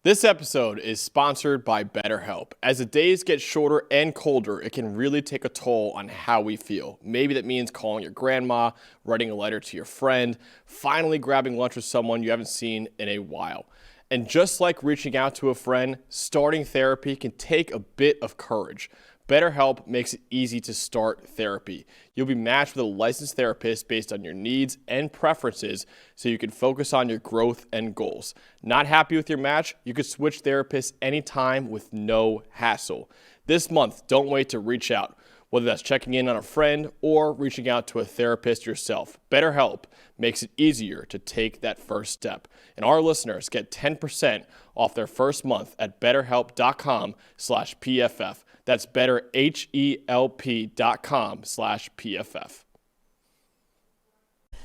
This episode is sponsored by BetterHelp. As the days get shorter and colder, it can really take a toll on how we feel. Maybe that means calling your grandma, writing a letter to your friend, finally grabbing lunch with someone you haven't seen in a while. And just like reaching out to a friend, starting therapy can take a bit of courage. BetterHelp makes it easy to start therapy. You'll be matched with a licensed therapist based on your needs and preferences so you can focus on your growth and goals. Not happy with your match? You can switch therapists anytime with no hassle. This month, don't wait to reach out, whether that's checking in on a friend or reaching out to a therapist yourself. BetterHelp makes it easier to take that first step. And our listeners get 10% off their first month at betterhelp.com/PFF. That's betterhelp.com/PFF.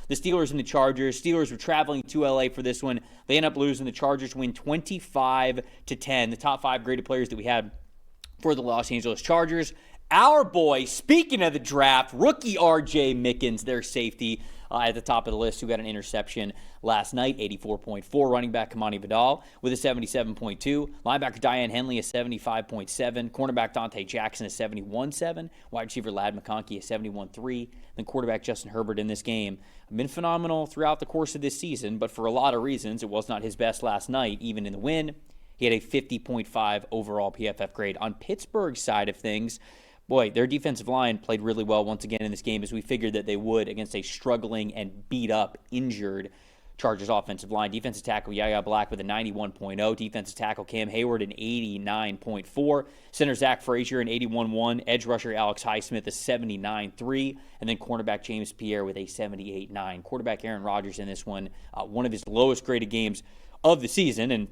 The Steelers and the Chargers. Steelers were traveling to LA for this one. They end up losing. The Chargers win 25-10. The top five graded players that we had for the Los Angeles Chargers. Our boy, speaking of the draft, rookie R.J. Mickens, their safety, at the top of the list, who got an interception last night, 84.4. Running back Kamani Vidal with a 77.2. Linebacker Diane Henley, a 75.7. Cornerback Dante Jackson, a 71.7. Wide receiver Ladd McConkey, a 71.3. Then quarterback Justin Herbert in this game. Been phenomenal throughout the course of this season, but for a lot of reasons, it was not his best last night, even in the win. He had a 50.5 overall PFF grade. On Pittsburgh's side of things, boy, their defensive line played really well once again in this game, as we figured that they would against a struggling and beat-up, injured Chargers offensive line. Defensive tackle Yaya Black with a 91.0. Defensive tackle Cam Hayward an 89.4. Center Zach Frazier an 81.1. Edge rusher Alex Highsmith a 79.3. And then cornerback James Pierre with a 78.9. Quarterback Aaron Rodgers in this one, one of his lowest graded games of the season, and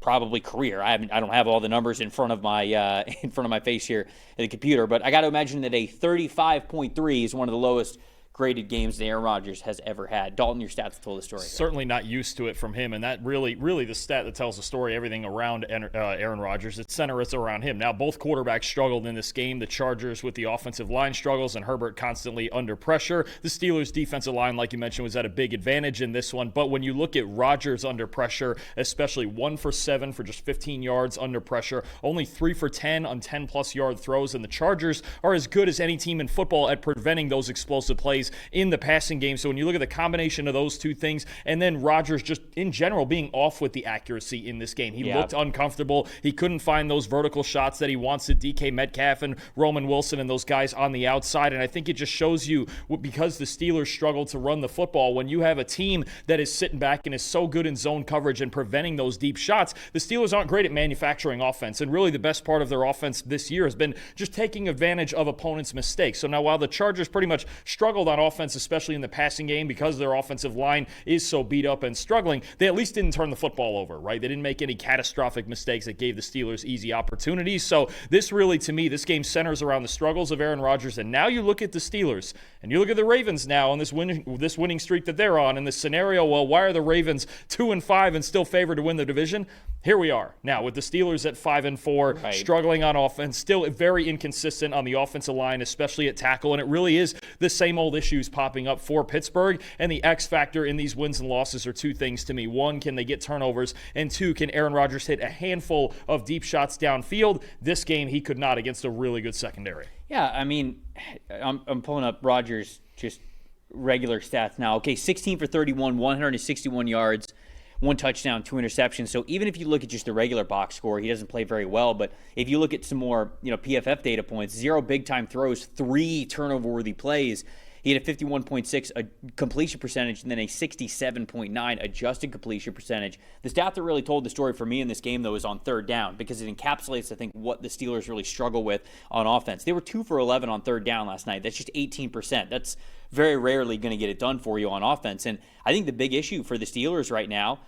probably career. I don't have all the numbers in front of my face here at the computer, but I got to imagine that a 35.3 is one of the lowest graded games that Aaron Rodgers has ever had. Dalton, your stats told the story. Certainly not used to it from him, and that really the stat that tells the story, everything around Aaron Rodgers, it's centers around him. Now, both quarterbacks struggled in this game. The Chargers with the offensive line struggles and Herbert constantly under pressure. The Steelers' defensive line, like you mentioned, was at a big advantage in this one, but when you look at Rodgers under pressure, especially 1 for 7 for just 15 yards under pressure, only 3 for 10 on 10-plus yard throws, and the Chargers are as good as any team in football at preventing those explosive plays in the passing game. So when you look at the combination of those two things, and then Rodgers just in general being off with the accuracy in this game, he looked uncomfortable. He couldn't find those vertical shots that he wants to DK Metcalf and Roman Wilson and those guys on the outside. And I think it just shows you, because the Steelers struggled to run the football, when you have a team that is sitting back and is so good in zone coverage and preventing those deep shots, the Steelers aren't great at manufacturing offense. And really the best part of their offense this year has been just taking advantage of opponents' mistakes. So now while the Chargers pretty much struggled on offense, especially in the passing game, because their offensive line is so beat up and struggling, they at least didn't turn the football over, right? They didn't make any catastrophic mistakes that gave the Steelers easy opportunities. So this really, to me, this game centers around the struggles of Aaron Rodgers. And now you look at the Steelers, and you look at the Ravens now on this winning streak that they're on in this scenario. Well, why are the Ravens 2-5 and still favored to win the division? Here we are now with the Steelers at 5-4, struggling on offense, still very inconsistent on the offensive line, especially at tackle. And it really is the same old issues popping up for Pittsburgh. And the X factor in these wins and losses are two things to me. One, can they get turnovers? And two, can Aaron Rodgers hit a handful of deep shots downfield? This game, he could not against a really good secondary. Yeah, I mean, I'm pulling up Rodgers' just regular stats now. Okay, 16 for 31, 161 yards. 1 touchdown, 2 interceptions. So even if you look at just the regular box score, he doesn't play very well. But if you look at some more, PFF data points, 0 big-time throws, 3 turnover-worthy plays. He had a 51.6 completion percentage and then a 67.9 adjusted completion percentage. The stat that really told the story for me in this game, though, is on third down, because it encapsulates, I think, what the Steelers really struggle with on offense. They were 2 for 11 on third down last night. That's just 18%. That's very rarely going to get it done for you on offense. And I think the big issue for the Steelers right now,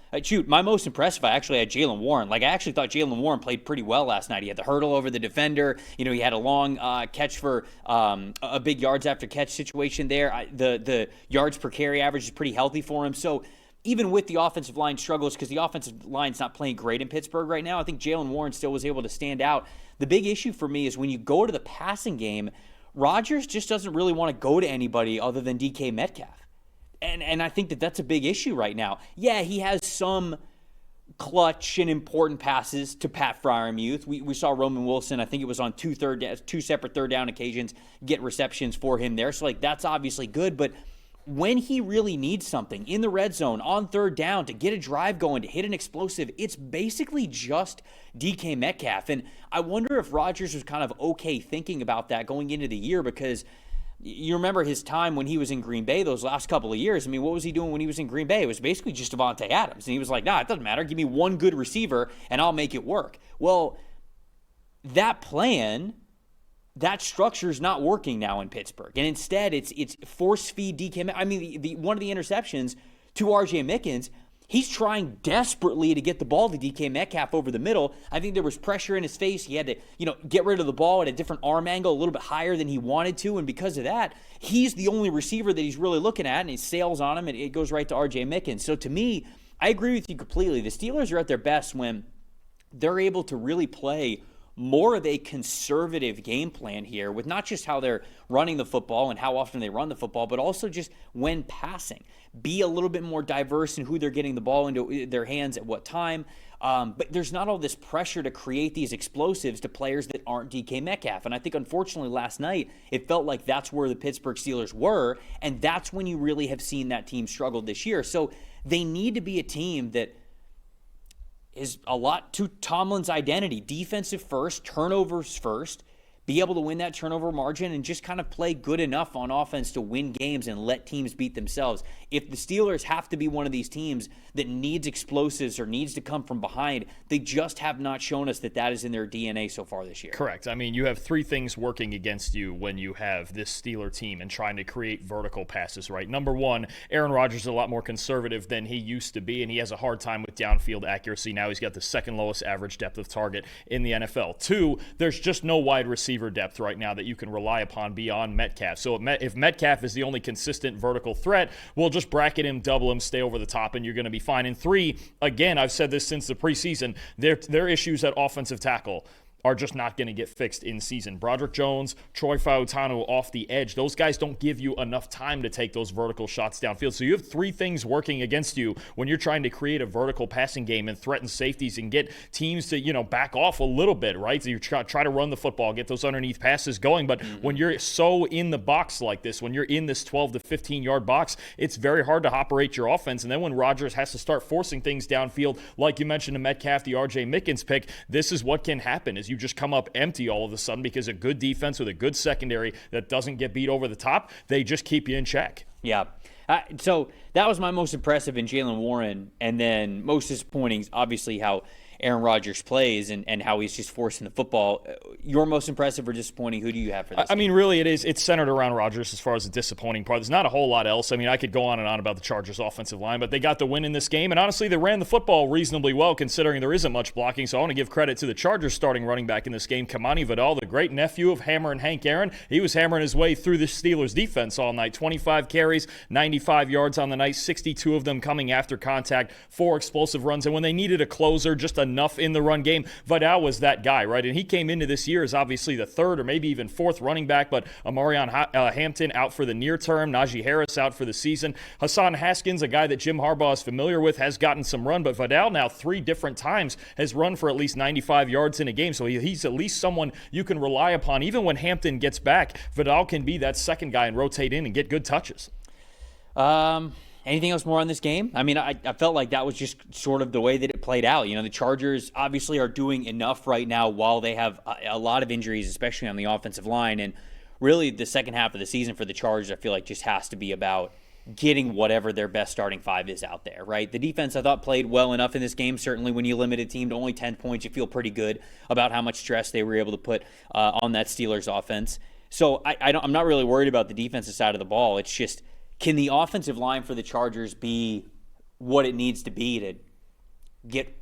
my most impressive, I actually had Jaylen Warren. I actually thought Jaylen Warren played pretty well last night. He had the hurdle over the defender. He had a long catch for a big yards after catch situation there. The yards per carry average is pretty healthy for him. So even with the offensive line struggles, because the offensive line's not playing great in Pittsburgh right now, I think Jaylen Warren still was able to stand out. The big issue for me is when you go to the passing game, Rodgers just doesn't really want to go to anybody other than DK Metcalf. And I think that that's a big issue right now. Yeah, he has some clutch and important passes to Pat Freiermuth. We saw Roman Wilson, I think it was on two separate third down occasions, get receptions for him there. So, that's obviously good. But when he really needs something in the red zone, on third down, to get a drive going, to hit an explosive, it's basically just DK Metcalf. And I wonder if Rodgers was kind of okay thinking about that going into the year, because you remember his time when he was in Green Bay those last couple of years. I mean, what was he doing when he was in Green Bay? It was basically just Devontae Adams. And he was like, nah, it doesn't matter. Give me one good receiver and I'll make it work. Well, that plan, that structure is not working now in Pittsburgh. And instead, it's force feed DK. I mean, one of the interceptions to RJ Mickens, he's trying desperately to get the ball to DK Metcalf over the middle. I think there was pressure in his face. He had to, get rid of the ball at a different arm angle, a little bit higher than he wanted to. And because of that, he's the only receiver that he's really looking at, and he sails on him, and it goes right to RJ Mickens. So to me, I agree with you completely. The Steelers are at their best when they're able to really play more of a conservative game plan here, with not just how they're running the football and how often they run the football, but also just when passing. Be a little bit more diverse in who they're getting the ball into their hands at what time. But there's not all this pressure to create these explosives to players that aren't DK Metcalf. And I think, unfortunately, last night, it felt like that's where the Pittsburgh Steelers were, and that's when you really have seen that team struggle this year. So they need to be a team that is a lot to Tomlin's identity. Defensive first, turnovers first, be able to win that turnover margin, and just kind of play good enough on offense to win games and let teams beat themselves. If the Steelers have to be one of these teams that needs explosives or needs to come from behind, they just have not shown us that is in their DNA so far this year. Correct. I mean, you have three things working against you when you have this Steeler team and trying to create vertical passes, right? Number one, Aaron Rodgers is a lot more conservative than he used to be, and he has a hard time with downfield accuracy. Now he's got the second lowest average depth of target in the NFL. Two, there's just no wide receiver depth right now that you can rely upon beyond Metcalf. So if Metcalf is the only consistent vertical threat, we'll just bracket him, double him, stay over the top, and you're going to be fine. And three, again, I've said this since the preseason, their issues at offensive tackle are just not going to get fixed in season. Broderick Jones, Troy Fautanu off the edge. Those guys don't give you enough time to take those vertical shots downfield. So you have three things working against you when you're trying to create a vertical passing game and threaten safeties and get teams to, back off a little bit, right? So you try to run the football, get those underneath passes going. But when you're so in the box like this, when you're in this 12 to 15-yard box, it's very hard to operate your offense. And then when Rodgers has to start forcing things downfield, like you mentioned to Metcalf, the RJ Mickens pick, this is what can happen, is you just come up empty all of a sudden, because a good defense with a good secondary that doesn't get beat over the top, they just keep you in check. Yeah. So that was my most impressive in Jaylen Warren, and then most disappointing is obviously how Aaron Rodgers plays and how he's just forcing the football. Your most impressive or disappointing, who do you have for this I mean, really, it's centered around Rodgers as far as the disappointing part. There's not a whole lot else. I mean, I could go on and on about the Chargers' offensive line, but they got the win in this game, and honestly, they ran the football reasonably well considering there isn't much blocking, so I want to give credit to the Chargers starting running back in this game, Kamani Vidal, the great nephew of Hammer and Hank Aaron. He was hammering his way through the Steelers' defense all night. 25 carries, 95 yards on the night, 62 of them coming after contact, 4 explosive runs, and when they needed a closer, just enough in the run game, Vidal was that guy, right? And he came into this year as obviously the third or maybe even fourth running back, but Amarion Hampton out for the near term, Najee Harris out for the season. Hassan Haskins, a guy that Jim Harbaugh is familiar with, has gotten some run, but Vidal now 3 different times has run for at least 95 yards in a game, so he's at least someone you can rely upon. Even when Hampton gets back, Vidal can be that second guy and rotate in and get good touches. Anything else more on this game? I mean, I felt like that was just sort of the way that it played out. The Chargers obviously are doing enough right now while they have a lot of injuries, especially on the offensive line. And really, the second half of the season for the Chargers, I feel like, just has to be about getting whatever their best starting 5 is out there, right? The defense, I thought, played well enough in this game. Certainly, when you limit a team to only 10 points, you feel pretty good about how much stress they were able to put on that Steelers offense. So I'm not really worried about the defensive side of the ball. It's just, can the offensive line for the Chargers be what it needs to be to get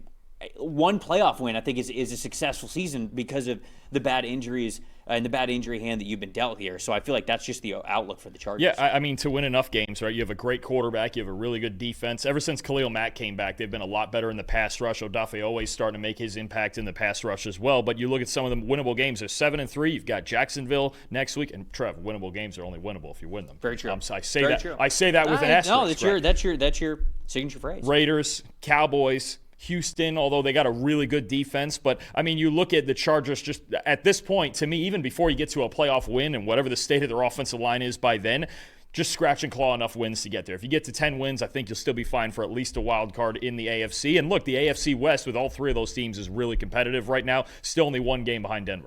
one playoff win? I think is a successful season because of the bad injuries and the bad injury hand that you've been dealt here. So I feel like that's just the outlook for the Chargers. Yeah, I mean, to win enough games, right? You have a great quarterback. You have a really good defense. Ever since Khalil Mack came back, they've been a lot better in the pass rush. Odafe always starting to make his impact in the pass rush as well. But you look at some of the winnable games. They're 7-3. You've got Jacksonville next week. And, Trev, winnable games are only winnable if you win them. Very true. I say that with an asterisk. No, that's your signature phrase. Raiders, Cowboys, Houston, although they got a really good defense. But, I mean, you look at the Chargers just at this point, to me, even before you get to a playoff win and whatever the state of their offensive line is by then, just scratch and claw enough wins to get there. If you get to 10 wins, I think you'll still be fine for at least a wild card in the AFC. And look, the AFC West with all three of those teams is really competitive right now. Still only one game behind Denver.